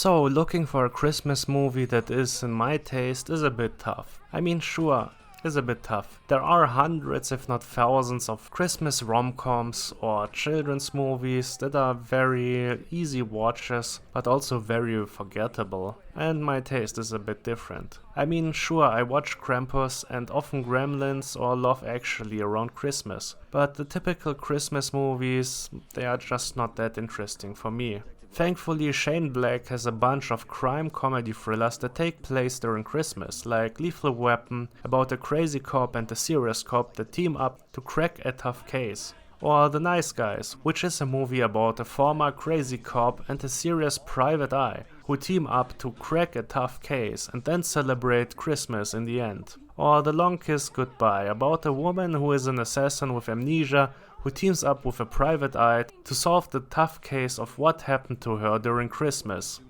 So, looking for a Christmas movie that is in my taste is a bit tough. I mean, sure, is a bit tough. There are hundreds if not thousands of Christmas rom-coms or children's movies that are very easy watches but also very forgettable, and my taste is a bit different. I mean, sure, I watch Krampus and often Gremlins or Love Actually around Christmas, but the typical Christmas movies, they are just not that interesting for me. Thankfully, Shane Black has a bunch of crime comedy thrillers that take place during Christmas, like Lethal Weapon, about a crazy cop and a serious cop that team up to crack a tough case. Or The Nice Guys, which is a movie about a former crazy cop and a serious private eye, who team up to crack a tough case and then celebrate Christmas in the end. Or The Long Kiss Goodbye, about a woman who is an assassin with amnesia who teams up with a private eye to solve the tough case of what happened to her during Christmas.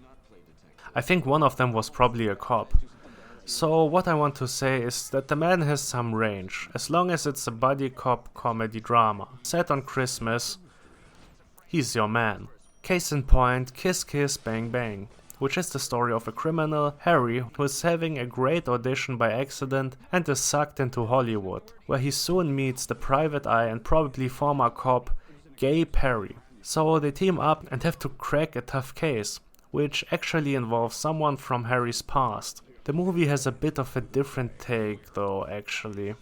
I think one of them was probably a cop. So what I want to say is that the man has some range, as long as it's a buddy cop comedy drama. Set on Christmas, he's your man. Case in point, Kiss Kiss Bang Bang, which is the story of a criminal, Harry, who is having a great audition by accident and is sucked into Hollywood, where he soon meets the private eye and probably former cop, Gay Perry. So they team up and have to crack a tough case, which actually involves someone from Harry's past. The movie has a bit of a different take though, actually.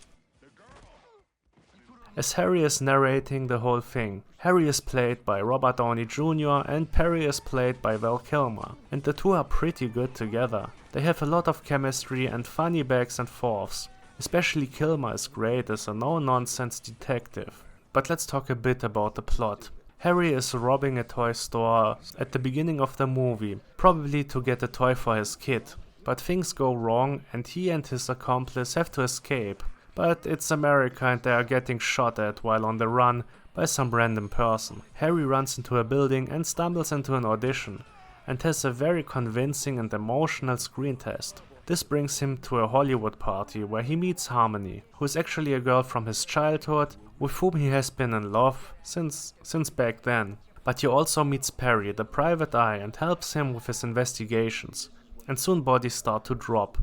As Harry is narrating the whole thing, Harry is played by Robert Downey Jr. and Perry is played by Val Kilmer, and the two are pretty good together. They have a lot of chemistry and funny backs and forths. Especially Kilmer is great as a no-nonsense detective. But let's talk a bit about the plot. Harry is robbing a toy store at the beginning of the movie, probably to get a toy for his kid. But things go wrong and he and his accomplice have to escape. But it's America and they are getting shot at while on the run by some random person. Harry runs into a building and stumbles into an audition and has a very convincing and emotional screen test. This brings him to a Hollywood party where he meets Harmony, who is actually a girl from his childhood with whom he has been in love since back then. But he also meets Perry, the private eye, and helps him with his investigations. And soon bodies start to drop.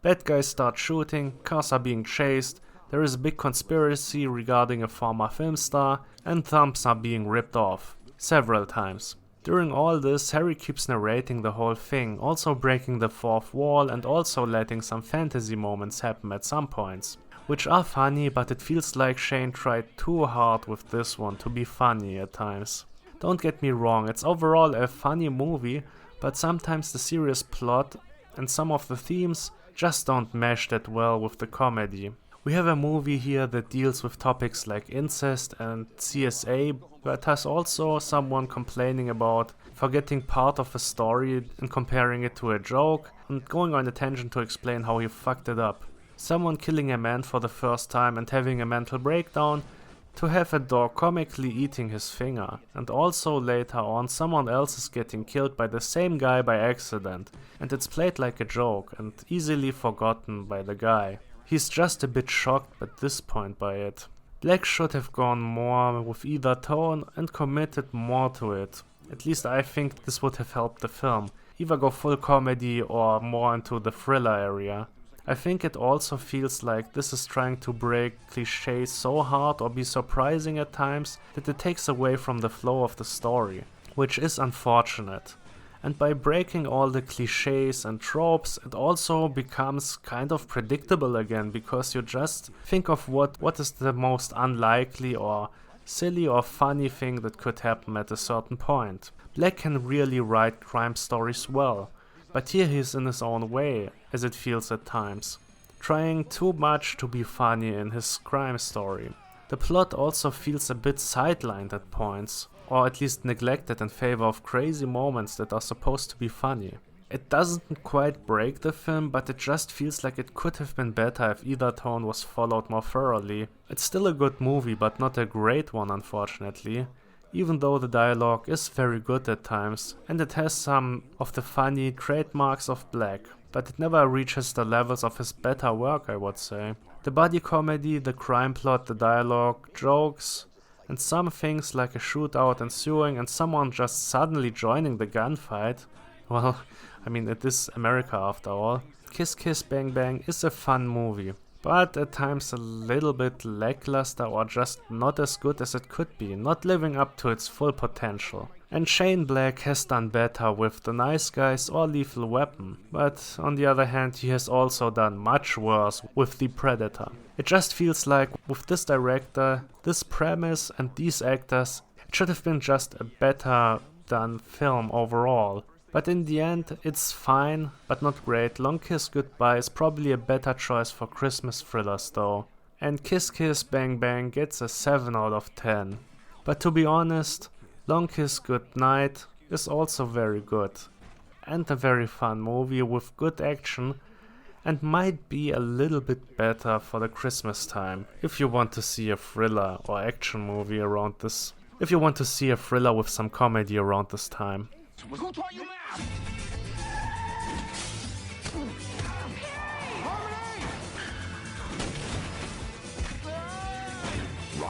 Bad guys start shooting, cars are being chased, there is a big conspiracy regarding a former film star, and thumbs are being ripped off. Several times. During all this, Harry keeps narrating the whole thing, also breaking the fourth wall and also letting some fantasy moments happen at some points. Which are funny, but it feels like Shane tried too hard with this one to be funny at times. Don't get me wrong, it's overall a funny movie, but sometimes the serious plot and some of the themes just don't mesh that well with the comedy. We have a movie here that deals with topics like incest and CSA, but has also someone complaining about forgetting part of a story and comparing it to a joke, and going on a tangent to explain how he fucked it up. Someone killing a man for the first time and having a mental breakdown, to have a dog comically eating his finger, and also later on someone else is getting killed by the same guy by accident, and it's played like a joke and easily forgotten by the guy. He's just a bit shocked at this point by it. Black should have gone more with either tone and committed more to it. At least I think this would have helped the film. Either go full comedy or more into the thriller area. I think it also feels like this is trying to break cliches so hard or be surprising at times that it takes away from the flow of the story, which is unfortunate. And by breaking all the cliches and tropes, it also becomes kind of predictable again, because you just think of what is the most unlikely or silly or funny thing that could happen at a certain point. Black can really write crime stories well. But here he is in his own way, as it feels at times, trying too much to be funny in his crime story. The plot also feels a bit sidelined at points, or at least neglected in favor of crazy moments that are supposed to be funny. It doesn't quite break the film, but it just feels like it could have been better if either tone was followed more thoroughly. It's still a good movie, but not a great one, unfortunately. Even though the dialogue is very good at times, and it has some of the funny trademarks of Black, but it never reaches the levels of his better work, I would say. The buddy comedy, the crime plot, the dialogue, jokes, and some things like a shootout ensuing and someone just suddenly joining the gunfight, Well, I mean, it is America after all. Kiss Kiss Bang Bang is a fun movie, but at times a little bit lackluster or just not as good as it could be, not living up to its full potential. And Shane Black has done better with The Nice Guys or Lethal Weapon, but on the other hand he has also done much worse with The Predator. It just feels like with this director, this premise and these actors, it should have been just a better done film overall. But in the end, it's fine, but not great. Long Kiss Goodbye is probably a better choice for Christmas thrillers though. And Kiss Kiss Bang Bang gets a 7 out of 10. But to be honest, Long Kiss Goodnight is also very good. And a very fun movie with good action, and might be a little bit better for the Christmas time. If you want to see a thriller or action movie around this. If you want to see a thriller with some comedy around this time. Who taught you math?